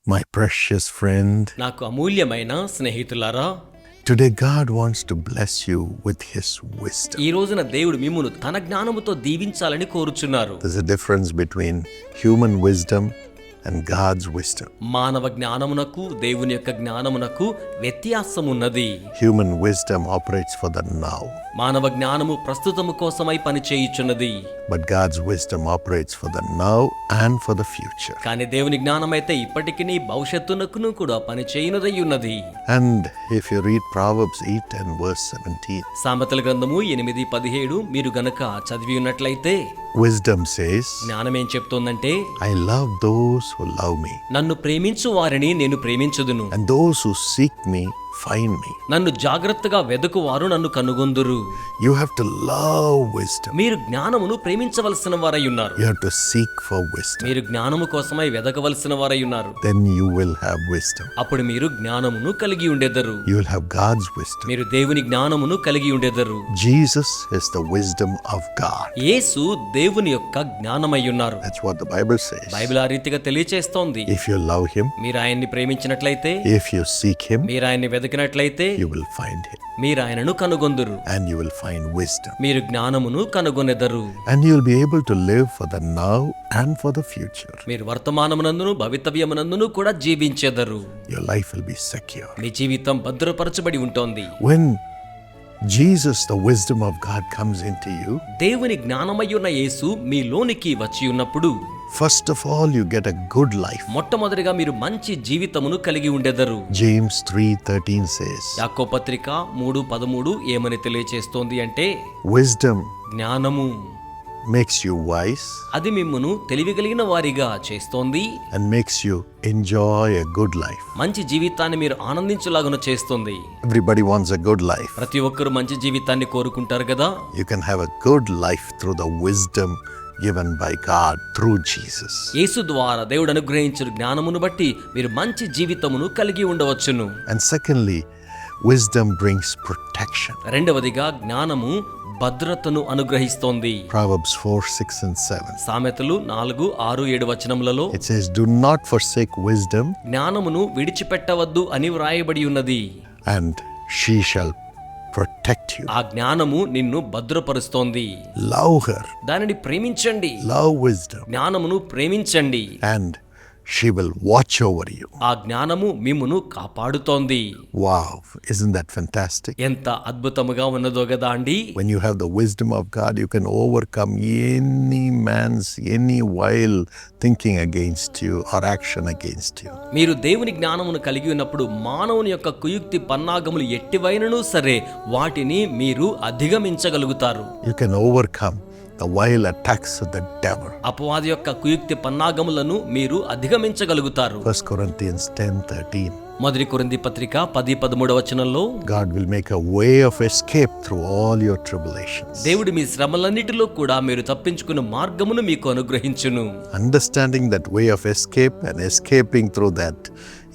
My precious friend, నాకు అమూల్యమైన స్నేహితులారా, today God wants to bless you with His wisdom. ఈ రోజున దేవుడు మిమ్మును తన జ్ఞానముతో దీవించాలని కోరుచున్నారు. There's a difference between human wisdom and God's wisdom. మానవ జ్ఞానమునకు దేవుని యొక్క జ్ఞానమునకు వ్యత్యాసం ఉన్నది. Human wisdom operates for the now, మానవ జ్ఞానము ప్రస్తుతము కోసమై పని చేయుచున్నది. but God's wisdom operates for the now and for the future. కానీ దేవుని జ్ఞానమైతే ఇప్పటికిని భవిష్యత్తునకును కూడా పని చేయునదై ఉన్నది. And if you read Proverbs 8 and verse 17, సామెతల గ్రంథము 8:17 మీరు గనక చదివి ఉన్నట్లయితే wisdom says, జ్ఞానం ఏం చెప్తోందంటే, I love those who love me, నన్ను ప్రేమించు వారిని నేను ప్రేమించుదును, and those who seek me find me. నన్ను జాగ్రత్తగా వెదకువారు నన్ను కనుగొందురు. You have to love wisdom. మీరు జ్ఞానమును ప్రేమించవలసిన వారై ఉన్నారు. You have to seek for wisdom. మీరు జ్ఞానము కోసమై వెదకవలసిన వారై ఉన్నారు. Then you will have wisdom. అప్పుడు మీరు జ్ఞానమును కలిగి ఉండెదరు. You will have God's wisdom. మీరు దేవుని జ్ఞానమును కలిగి ఉండెదరు. Jesus is the wisdom of God. యేసు దేవుని యొక్క జ్ఞానమై ఉన్నారు. That's what the Bible says. Bible ఆ రీతిగా తెలియచేస్తోంది. If you love Him, మీరు ఆయన్ని ప్రేమించినట్లయితే, if you seek Him, మీరు ఆయన్ని వెతికినట్లయితే you will find Him. మీరు ఆయనను కనుగొందురు. And you will find wisdom. మీరు జ్ఞానమును కనుగొనెదరు. And you will be able to live for the now and for the future. మీరు వర్తమానమునందును భవితవ్యమునందును కూడా జీవించెదరు. Your life will be secure. మీ జీవితం భద్రపరచబడి ఉంటోంది. When Jesus, the wisdom of God, comes into you, దేవుని జ్ఞానమయ్యున్న యేసు మీలోనికి వచ్చి ఉన్నప్పుడు, first of all, you get a good life. మొట్టమొదటిగా మీరు మంచి జీవితమును కలిగి ఉండెదరు. James 3:13 says, యాకోబు పత్రిక 3:13 ఏమని తెలియచేస్తోంది అంటే, wisdom జ్ఞానము makes you wise అది మిమ్మును తెలివిగలిగిన వారిగా చేస్తోంది, and makes you enjoy a good life. మంచి జీవితాన్ని మీరు ఆనందించులాగున చేస్తుంది. Everybody wants a good life. ప్రతి ఒక్కరు మంచి జీవితాన్ని కోరుకుంటారు కదా. You can have a good life through the wisdom given by God through Jesus. యేసు ద్వారా దేవుడు అనుగ్రహించిన జ్ఞానమును బట్టి మీరు మంచి జీవితమును కలిగి ఉండవచ్చును. And secondly, wisdom brings protection. రెండవదిగా జ్ఞానము భద్రతను అనుగ్రహిస్తోంది. Proverbs 4, 6 and 7. సామెతలు 4, 6, 7 వచనములలో It says, do not forsake wisdom, జ్ఞానమును విడిచిపెట్టవద్దు అని వ్రాయబడి ఉన్నది. and she shall protect you. ఆ జ్ఞానము నిన్ను భద్రపరుస్తోంది. Love her. దానిని ప్రేమించండి. Love wisdom. జ్ఞానమును ప్రేమించండి. And she will watch over you. ఆ జ్ఞానము మిమ్మును కాపాడుతోంది. Wow, isn't that fantastic? ఎంత అద్భుతముగా ఉన్నదో కదా అండి. When you have the wisdom of God, you can overcome any vile thinking against you or action against you. మీరు దేవుని జ్ఞానమును కలిగి ఉన్నప్పుడు మానవుని యొక్క కుయుక్తి పన్నాగములు ఎట్టివైనను సరే వాటిని మీరు అధిగమించగలుగుతారు. You can overcome the vile attacks of the devil. అపవాది యొక్క కుయుక్తి పన్నాగములను మీరు అధిగమించగలుగుతారు. 1 Corinthians 10:13. మొదటి కొరింథీ పత్రిక 10:13 వచనంలో, God will make a way of escape through all your tribulations. దేవుడు మీ శ్రమలన్నిటిలో కూడా మీరు తప్పించుకున్న మార్గమును మీకు అనుగ్రహించును. Understanding that way of escape and escaping through that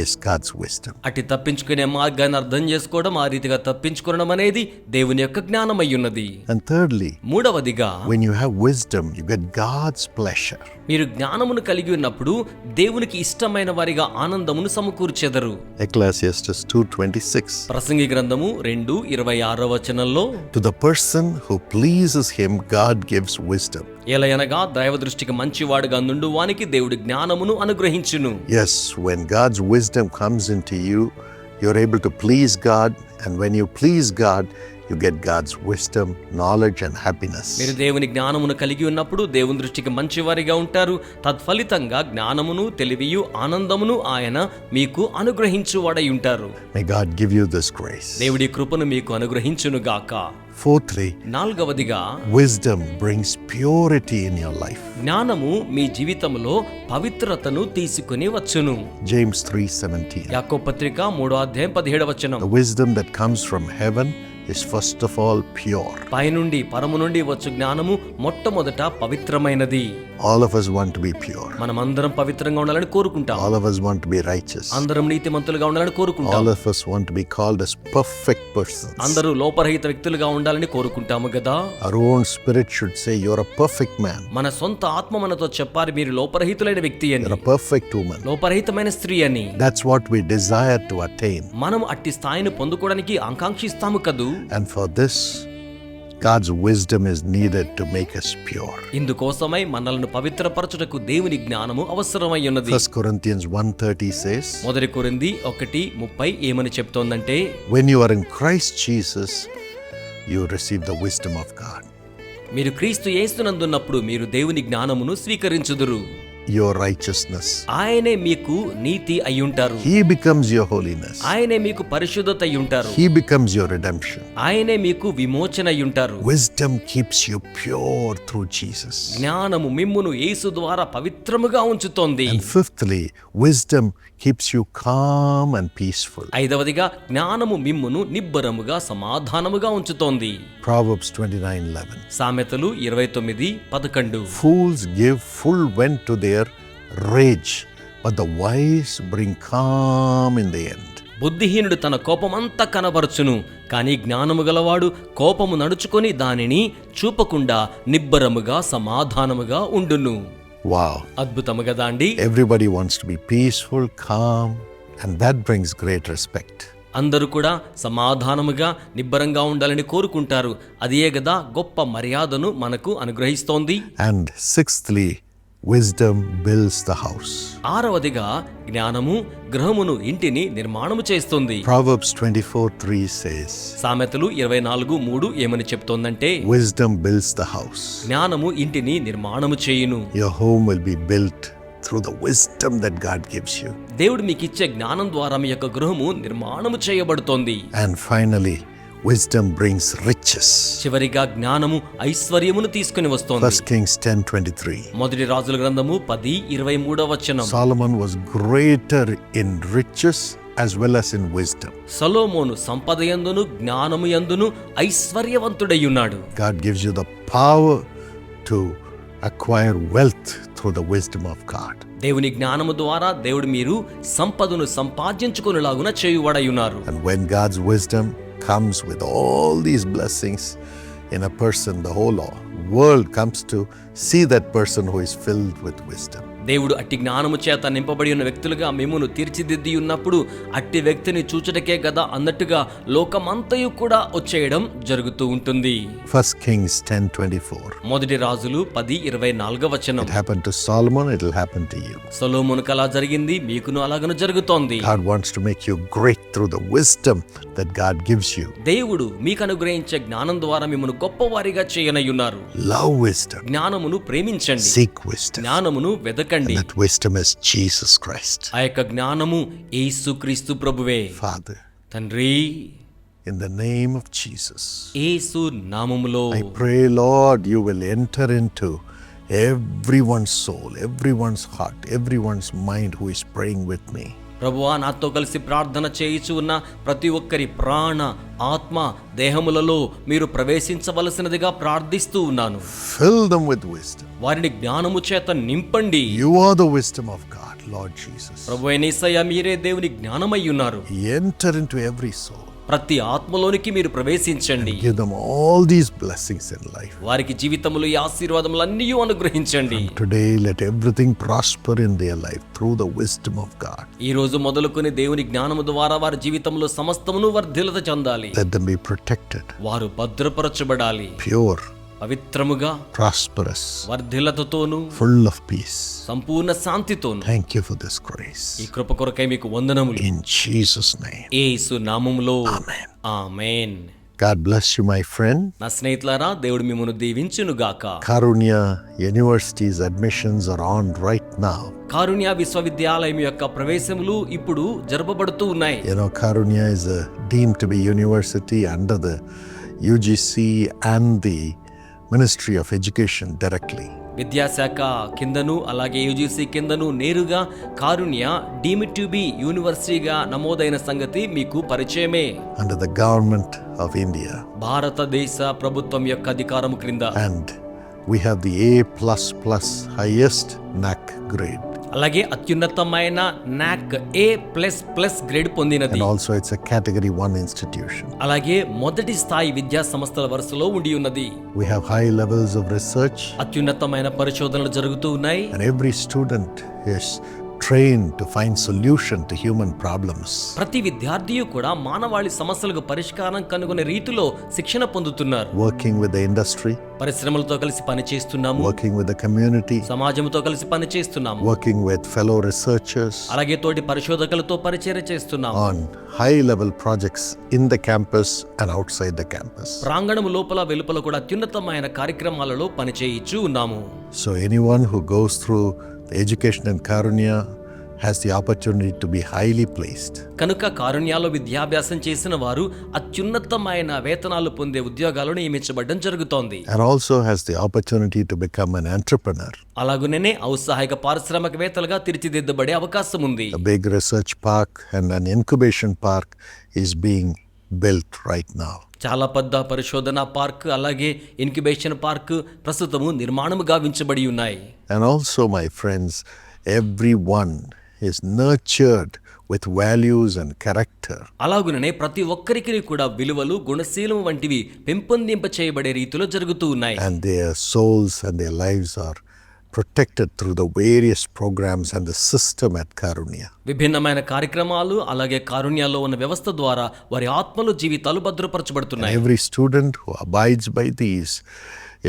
is God's wisdom. అట్టి తప్పించుకునే మార్గాన్ని అర్థం చేసుకోవడం, ఆ రీతిగా తప్పించుకోవడం అనేది దేవుని యొక్క జ్ఞానమై ఉన్నది. And thirdly, మూడవదిగా, when you have wisdom, you get God's pleasure. మీరు జ్ఞానమును కలిగి ఉన్నప్పుడు దేవునికి ఇష్టమైన వారిగా ఆనందమును సమకూర్చెదరు. Ecclesiastes 2:26. ప్రసంగి గ్రంథము 2:26 వచనంలో, To the person who pleases him, God gives wisdom. ఎలయనగా దైవ దృష్టికి మంచివాడుగా నుండు వానికి దేవుడు జ్ఞానమును అనుగ్రహించును. Yes, when God's wisdom comes into you, you're able to please God, and when you please God, you get God's wisdom, knowledge and happiness. మీరు దేవుని జ్ఞానమును కలిగి ఉన్నప్పుడు దేవుని దృష్టికి మంచివారిగా ఉంటారు. తత్ఫలితంగా జ్ఞానమును, తెలివియు, ఆనందమును ఆయన మీకు అనుగ్రహించువాడై ఉంటారు. May God give you this grace. దేవుడి కృపను మీకు అనుగ్రహించును గాక. Fourthly, నాలుగవదిగా, wisdom brings purity in your life. జ్ఞానము మీ జీవితంలో పవిత్రతను తీసుకుని వచ్చును. James 3:17. యాకోబు పత్రిక 3:17 వచనం, The wisdom that comes from heaven is first of all pure. పైనుండి పరము నుండి వచ్చు జ్ఞానము మొట్టమొదట పవిత్రమైనది. All of us want to be pure. మనమందరం పవిత్రంగా ఉండాలని కోరుకుంటాం. All of us want to be righteous. అందరం నీతిమంతులుగా ఉండాలని కోరుకుంటాం. All of us want to be called as perfect persons. అందరూ లోపరహిత వ్యక్తులుగా ఉండాలని కోరుకుంటాము కదా. Our own spirit should say, you're a perfect man. మన సొంత ఆత్మ మనతో చెప్పాలి, మీరు లోపరహితులైన వ్యక్తి అని, You're a perfect woman. లోపరహితమైన స్త్రీ అని. That's what we desire to attain. మనం అట్టి స్థాయిని పొందుకోవడానికి ఆకాంక్షిస్తాము కదూ. And for this, God's wisdom is needed to make us pure. ఇందుకోసమై మనలను పవిత్రపరచుటకు దేవుని జ్ఞానము అవసరమై ఉన్నది. 1 Corinthians 1:30 says, మొదటి కొరింథీ 1:30 ఏమని చెప్తోందంటే, when you are in Christ Jesus, you receive the wisdom of God. మీరు క్రీస్తు యేసునందున్నప్పుడు మీరు దేవుని జ్ఞానమును స్వీకరించుదురు. Your righteousness. ఆయనే మీకు నీతి అయ్యుంటారు. He becomes your holiness. ఆయనే మీకు పరిశుద్ధత అయ్యుంటారు. He becomes your redemption. ఆయనే మీకు విమోచన అయ్యుంటారు. Wisdom keeps you pure through Jesus. జ్ఞానము మిమ్మును యేసు ద్వారా పవిత్రముగా ఉంచుతోంది. And fifthly, wisdom keeps you calm and peaceful. ఐదవదిగా జ్ఞానము మిమ్మును నిబ్బరముగా సమాధానముగా ఉంచుతోంది. Proverbs 29:11. సామెతలు 29:11. Fools give full vent to their rage, but the wise bring calm in the end. బుద్ధిహీనుడు తన కోపమంతా కనబరచును, కానీ జ్ఞానము గలవాడు కోపము నడుచుకొని దానిని చూపకుండా నిబ్బరముగా సమాధానముగా ఉండును. Wow. అద్భుతము కదా అండి. Everybody wants to be peaceful, calm, and that brings great respect. అందరూ కూడా సమాధానముగా నిబ్బరంగా ఉండాలని కోరుకుంటారు. అదే గదా గొప్ప మర్యాదను మనకు అనుగ్రహిస్తోంది. And sixthly, wisdom builds the house. ఆరవదిగా జ్ఞానము గృహమును ఇంటిని నిర్మాణము చేస్తుంది. Proverbs 24:3 says, సామెతలు 24:3 ఏమని చెప్తోందంటే, wisdom builds the house. జ్ఞానము ఇంటిని నిర్మాణము చేయును. Your home will be built through the wisdom that God gives you. దేవుడు మీకు ఇచ్చే జ్ఞానం ద్వారా మీ యొక్క గృహము నిర్మాణము చేయబడుతోంది. And finally, wisdom brings riches. చివరిగా జ్ఞానము ఐశ్వర్యమును తీసుకుని వస్తోంది. 1 Kings 10:23. మొదటి రాజుల గ్రంథము 10:23. Solomon was greater in riches as well as in wisdom. సొలొమోను సంపదయందును జ్ఞానము యందును ఐశ్వర్యవంతుడై ఉన్నాడు. God gives you the power to acquire wealth through the wisdom of God. దేవుని జ్ఞానము ద్వారా దేవుడు మీరు సంపదను సంపాదించుకొనులాగున చేయువాడై ఉన్నారు. And when God's wisdom comes with all these blessings in a person, the whole world comes to see that person who is filled with wisdom. దేవుడు అట్టి జ్ఞానము చేత నింపబడి ఉన్న వ్యక్తులుగా మిమ్మును తీర్చిదిద్ది ఉన్నప్పుడు అట్టి వ్యక్తిని చూచుటకే కదా అన్నట్టుగా లోకమంతయు కూడా వచ్చేయడం జరుగుతూ ఉంటుంది. 1 Kings 10:24. మొదటి రాజులు 10:24. It happened to Solomon, it will happen to you. సొలొమోనుకు అలా జరిగింది, మీకును అలాగను జరుగుతోంది. God wants to make you great through the wisdom that God gives you. దేవుడు మీకు అనుగ్రహించే జ్ఞానం ద్వారా మిమ్మును గొప్పవారిగా చేయనయ్యున్నారు. Love wisdom. జ్ఞానమును ప్రేమించండి. Seek wisdom. జ్ఞానమును వెదకండి. And that wisdom is Jesus Christ. ఆ యొక్క జ్ఞానము యేసుక్రీస్తు ప్రభువే. Father, తండ్రి, in the name of Jesus, యేసు నామములో I pray, Lord, you will enter into everyone's soul, everyone's heart, everyone's mind who is praying with me. ప్రభువా, నాతో కలిసి ప్రార్థన చేయుచు ఉన్న ప్రతి ఒక్కరి ప్రాణ, ఆత్మ, దేహములలో మీరు ప్రవేశించవలసినదిగా ప్రార్థిస్తూ ఉన్నాను. Fill them with wisdom. వారిని జ్ఞానము చేత నింపండి. You are the wisdom of God, Lord Jesus. ప్రభువైన యేసయ్య, మీరే దేవుని జ్ఞానమై ఉన్నారు. Enter into every soul. ప్రతి ఆత్మలోనికి మీరు ప్రవేశించండి. Give them all these blessings in life. వారికి జీవితంలో ఈ ఆశీర్వాదములన్నీ అనుగ్రహించండి. Today, let everything prosper in their life through the wisdom of God. ఈ రోజు మొదలుకొని దేవుని జ్ఞానము ద్వారా వారి జీవితంలో సమస్తమును వర్ధిల్లత చెందాలి. Let them be protected, వారు భద్రపరచబడాలి. pure, పవిత్రముగా, prosperous, వర్ధిల్లతతోను, full of peace. Sampoorna శాంతితోను. Thank you for this grace. ఈ కృప కొరకై మీకు వందనములు. In Jesus' name. యేసు నామములో Amen. Amen. God bless you, my friend. నా స్నేహితులారా, దేవుడు మిమ్మును దీవించును గాక. Karunya University's admissions are on right now. కారుణ్య విశ్వవిద్యాలయం యొక్క ప్రవేశములు ఇప్పుడు జరపబడుతూ ఉన్నాయి. You know, Karunya is deemed to be university under the UGC and the Ministry of Education directly. విద్యాశాఖ కిందను అలాగే యూజీసీ కిందను నేరుగా కారుణ్య డీమ్డ్ టు బి యూనివర్సిటీగా నమోదైన సంగతి మీకు పరిచయమే. Under the government of India. భారతదేశ ప్రభుత్వం యొక్క అధికారము క్రింద. And We have the A++ highest NAC grade. అలాగే అత్యున్నతమైన నాక్ A++ గ్రేడ్ పొందినది. And also it's a category 1 institution. అలాగే మొదటి స్థాయి విద్యా సంస్థల వరుసలో ఉండి ఉన్నది. We have high levels of research. అత్యున్నతమైన పరిశోధనలు జరుగుతూ ఉన్నాయి. And every student is trained to find solution to human problems. ప్రతి విద్యార్థియు కూడా మానవాళి సమస్యలకు పరిష్కారం కనుగొనే రీతిలో శిక్షణ పొందుతున్నారు. Working with the industry, పరిశ్రమలతో కలిసి పనిచేస్తున్నాము. working with the community, సమాజంతో కలిసి పనిచేస్తున్నాము. working with fellow researchers అలాగే తోటి పరిశోధకులతో పరిచర్య చేస్తున్నాము. on high level projects in the campus and outside the campus. ప్రాంగణము లోపల వెలుపల కూడా అత్యున్నతమైన కార్యక్రమాలలో పనిచేయిచూ ఉన్నాము. So anyone who goes through the education in Karunya has the opportunity to be highly placed. కనుక కారుణ్యాలో విద్యాభ్యాసం చేసిన వారు అత్యున్నతమైన వేతనాలు పొందే ఉద్యోగాలు నియమించబడడం జరుగుతోంది. And also has the opportunity to become an entrepreneur. అలాగునే ఔత్సాహిక పారిశ్రామికవేత్తలుగా తీర్చిదిద్దబడే అవకాశం ఉంది. A big research park and an incubation park is being built right now. చాలా పెద్ద పరిశోధన పార్క్ అలాగే ఇన్క్యుబేషన్ పార్క్ ప్రస్తుతము నిర్మాణము గావించబడి ఉన్నాయి. And also, my friends, everyone is nurtured with values and character. అలాగుననే ప్రతి ఒక్కరికి కూడా విలువలు గుణశీలం వంటివి పెంపొందింప చేయబడే రీతిలో జరుగుతూ ఉన్నాయి. And their souls and their lives are protected through the various programs and the system at Karunya. విభిన్నమైన కార్యక్రమాలు అలాగే కారుణ్యాల్లో ఉన్న వ్యవస్థ ద్వారా వారి ఆత్మలు జీవితాలు భద్రపరచబడుతున్నాయి. Every student who abides by these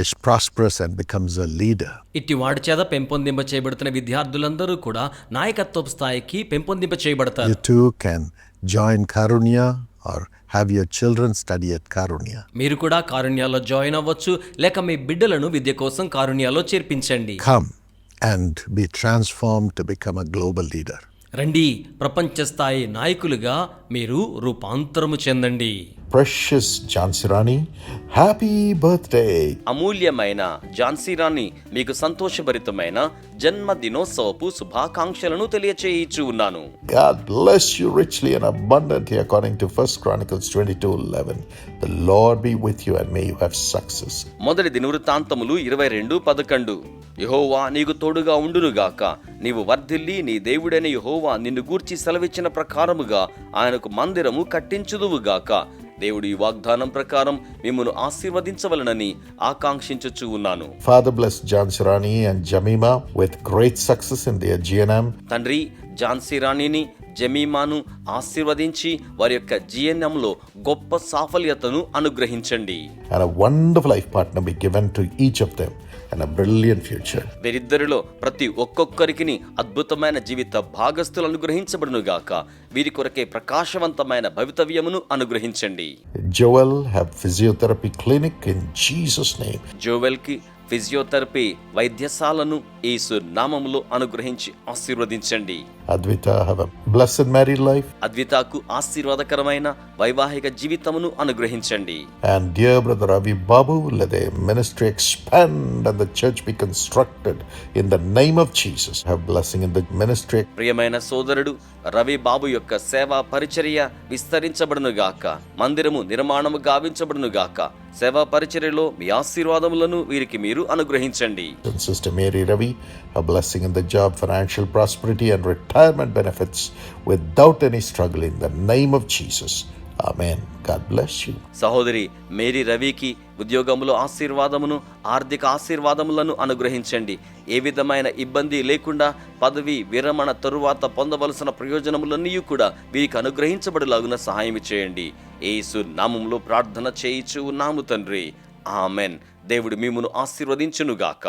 is prosperous and becomes a leader. ఇట్టి వాడి చేత పెంపొందింప చేయబడుతున్న విద్యార్థులందరూ కూడా నాయకత్వ స్థాయికి పెంపొందింప చేయబడతారు. You too can join Karunya or have your children study at Karunya. మీరు కూడా కారుణ్యాల్లో జాయిన్ అవ్వచ్చు, లేక మీ బిడ్డలను విద్య కోసం కారుణ్యాల్లో చేర్పించండి. Come and be transformed to become a global leader. రండి, ప్రపంచ స్థాయి నాయకులుగా మీరు రూపాంతరము చెందండి. Precious Jhansi Rani, happy birthday. అమూల్యమైన ఝాన్సీ రాణి, మీకు సంతోషభరితమైన జన్మదినోత్సవపు శుభాకాంక్షలను తెలియచేయిచూ ఉన్నాను. God bless you richly and abundantly according to 1 Chronicles 22:11. The Lord be with you and may you have success. మొదటి దినవృత్తాంతములు 22:11. యెహోవా నీకు తోడుగా ఉండునుగాక, నీవు వర్ధిల్లి నీ దేవుడైన యెహోవా నిన్ను గూర్చి సెలవిచ్చిన ప్రకారముగా ఆయనకు మందిరము కట్టించుదువుగాక. దేవుడి ఈ వాగ్దానం ప్రకారం మిమ్మును ఆశీర్వదించవలనని ఆకాంక్షించుచూ ఉన్నాను. Father bless Jhansi Rani and Jamima with great success in their GNM. తండ్రి ఝాన్సీ రాణిని జమీమాను ఆశీర్వదించి వారి యొక్క జీఎన్ఎంలో గొప్ప సాఫల్యతను అనుగ్రహించండి. And a wonderful life partner be given to each of them and a brilliant future. వీరిద్దరిలో ప్రతి ఒక్కొక్కరికి అద్భుతమైన జీవిత భాగస్థులు అనుగ్రహించబడునుగాక. వీరి కొరకే ప్రకాశవంతమైన భవితవ్యమును అనుగ్రహించండి. Joel have physiotherapy clinic in Jesus name. Jewel కి ఫిజియోథెరపీ వైద్యశాలను యేసు నామములో అనుగ్రహించి ఆశీర్వదించండి. Advita have a blessed married life. అద్వితాకు ఆశీర్వాదకరమైన వైవాహిక జీవితమును అనుగ్రహించండి. And dear brother Ravi Babu, let the ministry expand and the church be constructed in the name of Jesus. Have blessing in the ministry. ప్రియమైన సోదరుడు రవి బాబు యొక్క సేవా పరిచర్య విస్తరించబడునుగాక, మందిరము నిర్మాణము గావించబడునుగాక. సేవా పరిచర్యలో మీ ఆశీర్వాదములను వీరికి మీరు అనుగ్రహించండి. And Sister Mary Ravi, a blessing in the job, financial prosperity and retirement benefits without any struggle in the name of Jesus. Amen. God bless you. సహోదరి మేరీ రవికి ఉద్యోగములో ఆశీర్వాదమును ఆర్థిక ఆశీర్వాదములను అనుగ్రహించండి. ఏ విధమైన ఇబ్బంది లేకుండా పదవి విరమణ తరువాత పొందవలసిన ప్రయోజనములన్నీ కూడా వీరికి అనుగ్రహించబడులాగున సహాయం చేయండి. యేసు నామములో ప్రార్థన చేయిచు ఉన్నాము తండ్రి. ఆమెన్. దేవుడు మిమ్మును ఆశీర్వదించునుగాక.